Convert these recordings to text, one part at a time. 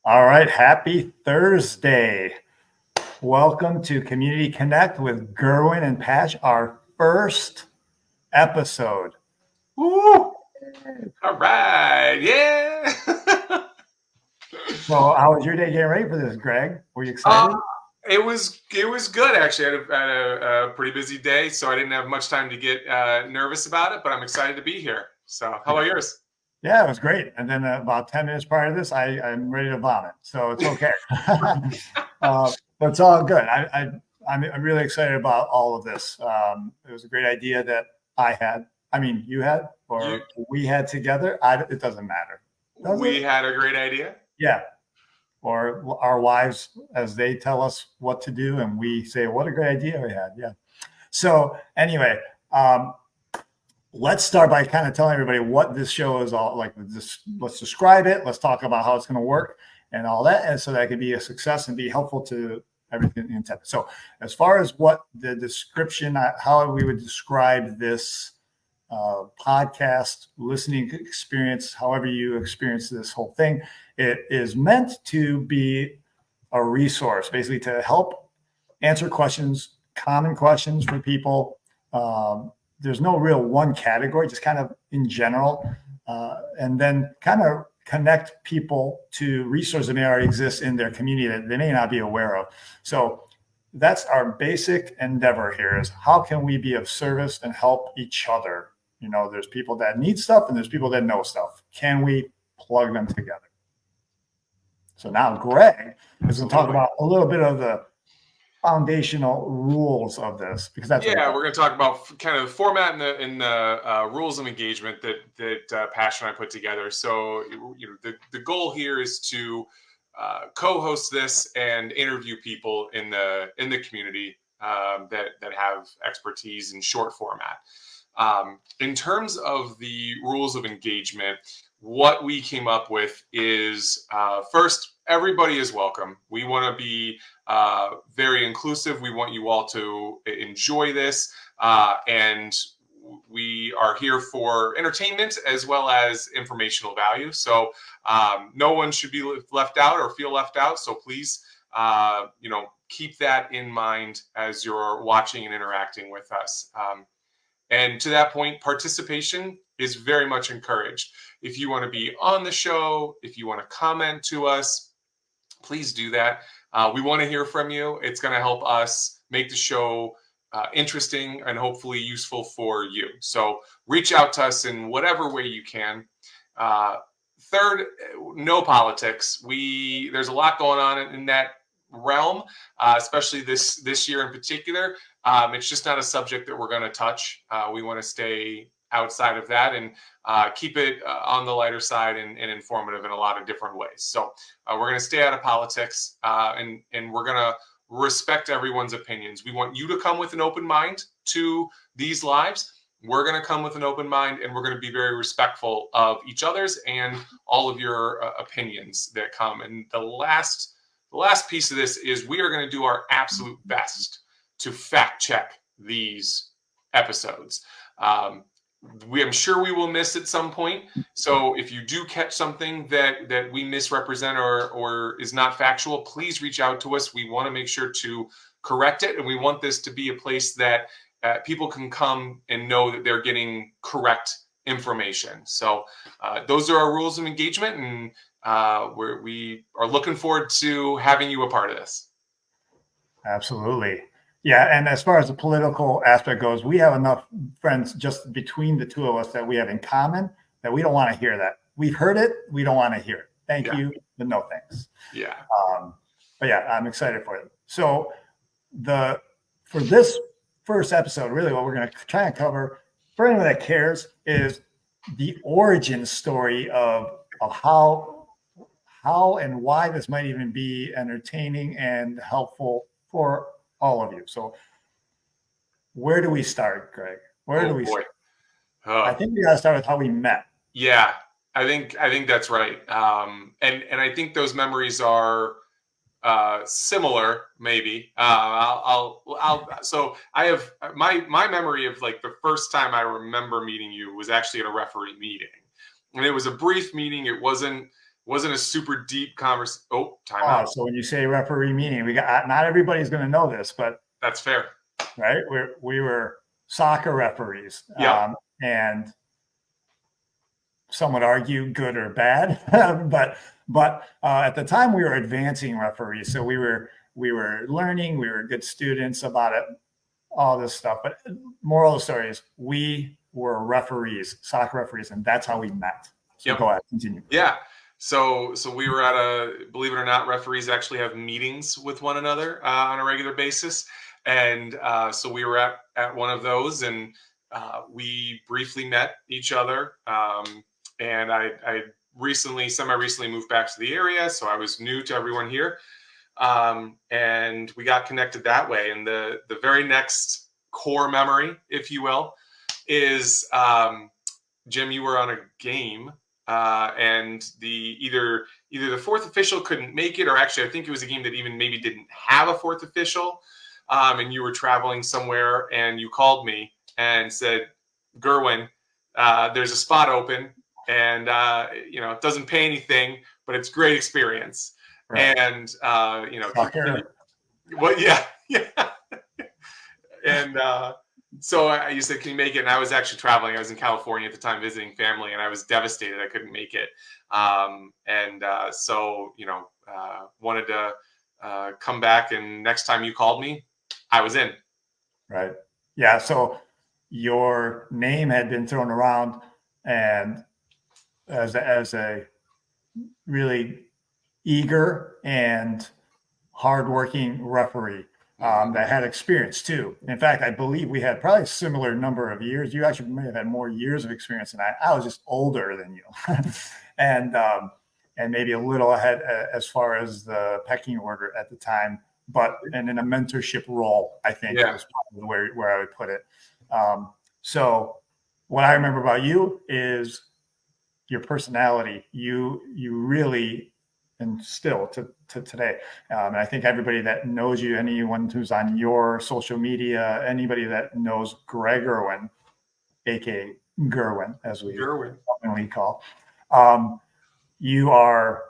All right, happy Thursday. Welcome to Community Connect with Gerwin and Patch, our first episode. Woo! All right, yeah. So, how was your day getting ready for this, Greg? Were you uh, excited? it was good actually. I had a pretty busy day, so I didn't have much time to get nervous about it. But I'm excited to be here. So, how about yours? Yeah, it was great. And then about 10 minutes prior to this, I'm ready to vomit. So it's okay. But it's all good. I'm really excited about all of this. It was a great idea that I had. I mean, you had, You, or we had together. It doesn't matter. Does it? we had a great idea. Yeah. Or our wives, as they tell us what to do, and we say, what a great idea we had. Yeah. So, anyway, um, let's start by kind of telling everybody what this show is all like. Let's describe it. Let's talk about how it's going to work and all that, and so that can be a success and be helpful to everything intended. So, as far as what the description, how we would describe this podcast listening experience, however you experience this whole thing, it is meant to be a resource, basically to help answer questions, common questions for people. There's no real one category, just kind of in general, and then kind of connect people to resources that may already exist in their community that they may not be aware of. So that's our basic endeavor here: is how can we be of service and help each other? There's people that need stuff and there's people that know stuff. Can we plug them together? So now Greg is going to talk Absolutely. about a little bit of the foundational rules of this, because that's what he Yeah, does. we're going to talk about kind of the format and the rules of engagement that Pash and I put together. So, the goal here is to co-host this and interview people in the community that have expertise in short format. In terms of the rules of engagement, what we came up with is first, everybody is welcome. We want to be very inclusive. We want you all to enjoy this. And we are here for entertainment as well as informational value. So no one should be left out or feel left out. So please, keep that in mind as you're watching and interacting with us. And to that point, participation is very much encouraged. If you want to be on the show, if you want to comment to us, please do that. We want to hear from you. It's going to help us make the show interesting and hopefully useful for you. So reach out to us in whatever way you can. Third, no politics. There's a lot going on in that realm, especially this year in particular. It's just not a subject that we're going to touch. We want to stay outside of that and keep it on the lighter side and informative in a lot of different ways. So we're going to stay out of politics and we're going to respect everyone's opinions. We want you to come with an open mind to these lives. We're going to come with an open mind and we're going to be very respectful of each other's and all of your opinions that come. And the last piece of this is we are going to do our absolute best to fact check these episodes. I'm sure we will miss at some point. So if you do catch something that we misrepresent or is not factual, please reach out to us. We want to make sure to correct it, and we want this to be a place that people can come and know that they're getting correct information. So those are our rules of engagement, and we are looking forward to having you a part of this. Absolutely. Yeah. And as far as the political aspect goes, we have enough friends just between the two of us that we have in common that we don't want to hear that. We've heard it. We don't want to hear it. Thank Yeah. you, but no thanks. Yeah. But yeah, I'm excited for it. So for this first episode, really what we're going to try and cover for anyone that cares is the origin story of how and why this might even be entertaining and helpful for all of you. So where do we start, Greg? Where do Oh we boy. start? I think we got to start with how we met. Yeah, I think that's right. And I think those memories are similar, maybe. So I have my memory of like the first time I remember meeting you was actually at a referee meeting, and it was a brief meeting. It wasn't wasn't a super deep conversation. Oh, Oh, timeout. so when you say referee meeting, we got not everybody's going to know this, but That's fair. right, we were soccer referees, Yeah. and some would argue good or bad, but at the time we were advancing referees, so we were learning, we were good students about it, all this stuff. But moral of the story is we were referees, soccer referees, and that's how we met. So Yep. Go ahead, continue. Yeah. So we were at believe it or not, referees actually have meetings with one another on a regular basis. And so we were at one of those, and we briefly met each other. And I semi-recently moved back to the area, so I was new to everyone here. And we got connected that way. And the very next core memory, if you will, is Jim, you were on a game, and either the fourth official couldn't make it, or actually I think it was a game that even maybe didn't have a fourth official, and you were traveling somewhere, and you called me and said, Gerwin, there's a spot open, and it doesn't pay anything, but it's great experience. Right. And well, yeah. And so you said, can you make it? And I was actually traveling. I was in California at the time visiting family, and I was devastated I couldn't make it. So wanted to come back, and next time you called me, I was in. Right. Yeah. So your name had been thrown around, and as a really eager and hardworking referee that had experience too. In fact, I believe we had probably a similar number of years. You actually may have had more years of experience than I. I was just older than you, and maybe a little ahead as far as the pecking order at the time. But and in a mentorship role, I think was probably where I would put it. So what I remember about you is your personality. You really, and still to today, and I think everybody that knows you, anyone who's on your social media, anybody that knows Greg Irwin, aka Gerwin, as we commonly call, you're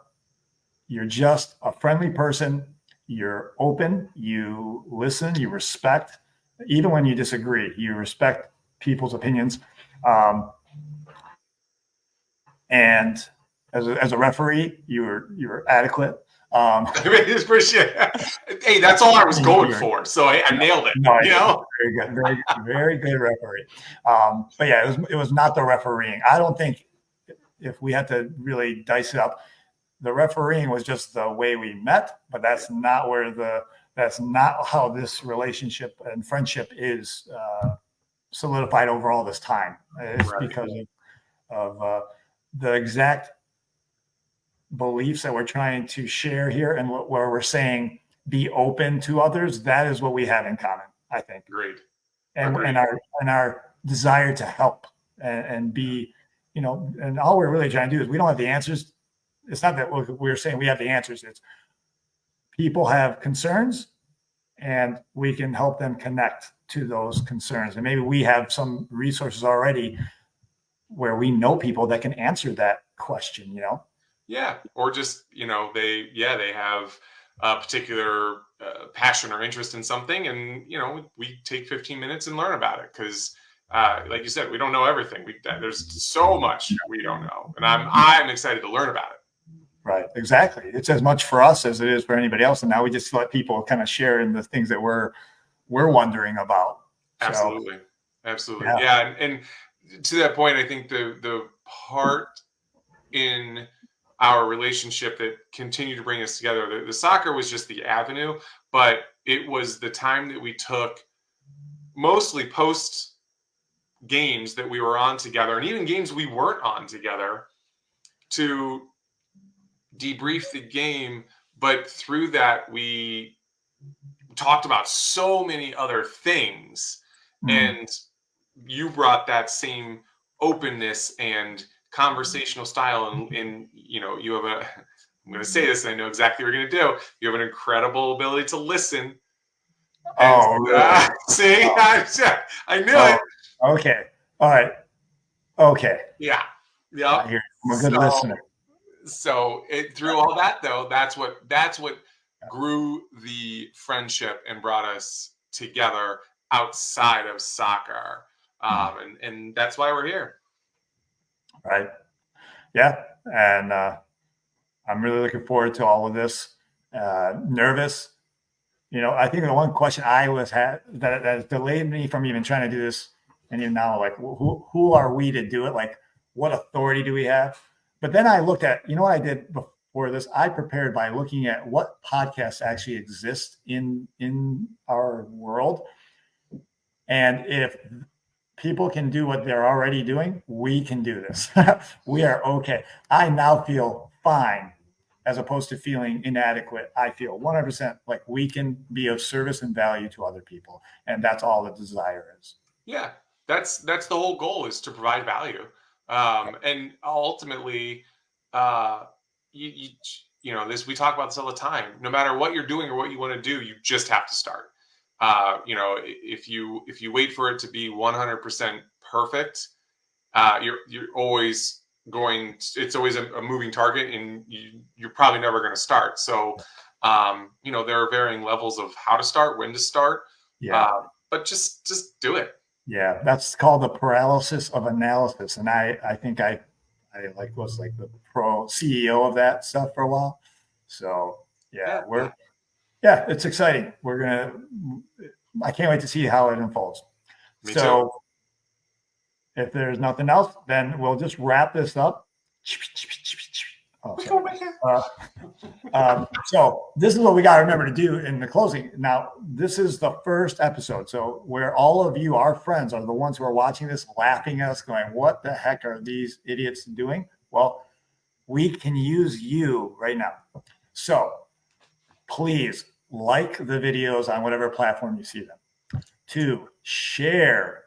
just a friendly person. You're open, you listen, you respect, even when you disagree, you respect people's opinions. And as a referee, you're adequate. Hey, that's all I was going for. So I nailed it. No, very good, very good referee. But yeah, it was not the refereeing. I don't think, if we had to really dice it up, the refereeing was just the way we met, but that's not how this relationship and friendship is solidified over all this time. It's because of the exact beliefs that we're trying to share here, and where we're saying be open to others. That is what we have in common, I think. Great. And our desire to help and be, and all we're really trying to do is, we don't have the answers. It's not that we're saying we have the answers. It's people have concerns, and we can help them connect to those concerns. And maybe we have some resources already where we know people that can answer that question, Yeah. Or just, they have a particular passion or interest in something, and, we take 15 minutes and learn about it. Because like you said, we don't know everything. There's so much we don't know, and I'm excited to learn about it. Right. Exactly. It's as much for us as it is for anybody else. And now we just let people kind of share in the things that we're wondering about. Absolutely. Absolutely. Yeah. And to that point, I think the part in our relationship that continued to bring us together, the soccer was just the avenue, but it was the time that we took, mostly post games that we were on together, and even games we weren't on together, to debrief the game. But through that, we talked about so many other things. And you brought that same openness and conversational style, and you have I'm going to say this, and I know exactly what you're going to do. You have an incredible ability to listen. Really? See, I knew it. Okay. All right. Okay. Yeah. I'm a good listener. So through all that though, that's what grew the friendship and brought us together outside of soccer. And that's why we're here. Right. Yeah. And I'm really looking forward to all of this. Nervous. I think the one question I always had that has delayed me from even trying to do this, and even now, like, who are we to do it? Like, what authority do we have? But then I looked at, what I did before this? I prepared by looking at what podcasts actually exist in our world. And if people can do what they're already doing, we can do this. We are okay. I now feel fine as opposed to feeling inadequate. I feel 100% like we can be of service and value to other people. And that's all the desire is. Yeah, that's the whole goal, is to provide value. And ultimately, you this, we talk about this all the time. No matter what you're doing or what you want to do, you just have to start. If you wait for it to be 100% perfect, you're always going. It's always a moving target, and you're probably never going to start. So, there are varying levels of how to start, when to start. Yeah. But just do it. Yeah, that's called the paralysis of analysis, and I think I was like the pro CEO of that stuff for a while. So yeah, it's exciting. I can't wait to see how it unfolds. Me so too. If there's nothing else, then we'll just wrap this up. So this is what we got to remember to do in the closing. Now, this is the first episode. So where all of you, our friends, are the ones who are watching this, laughing at us, going, what the heck are these idiots doing? Well, we can use you right now. So please like the videos on whatever platform you see them. 2, share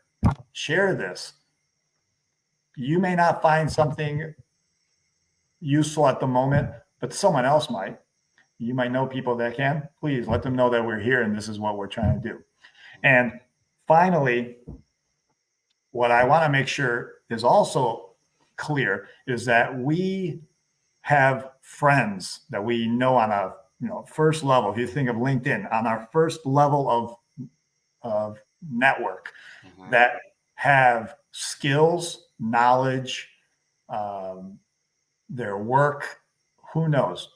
this. You may not find something useful at the moment, but someone else might. You might know people that can. Please let them know that we're here and this is what we're trying to do. And finally, what I want to make sure is also clear is that we have friends that we know on a first level. If you think of LinkedIn, on our first level of network, that have skills, knowledge, their work, who knows,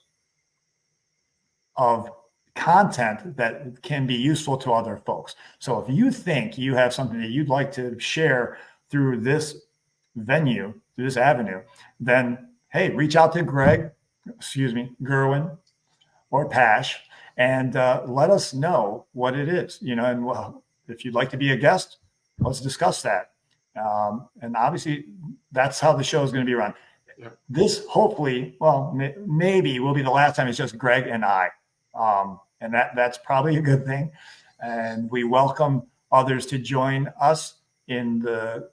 of content that can be useful to other folks. So if you think you have something that you'd like to share through this venue, through this avenue, then hey, reach out to Gerwin or Pash, and let us know what it is. And if you'd like to be a guest, let's discuss that. And obviously, that's how the show is going to be run. Yep. This hopefully, maybe will be the last time it's just Greg and I. And that's probably a good thing. And we welcome others to join us in the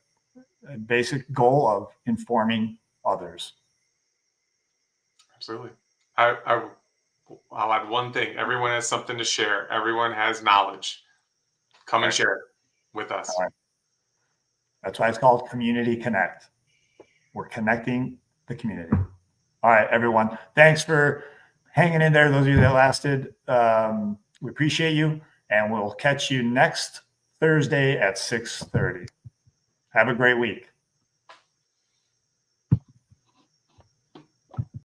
basic goal of informing others. Absolutely. I'll add one thing. Everyone has something to share. Everyone has knowledge. Come and share it with us. Right. That's why it's called Community Connect. We're connecting the community. All right, everyone. Thanks for hanging in there. Those of you that lasted, we appreciate you. And we'll catch you next Thursday at 6:30. Have a great week.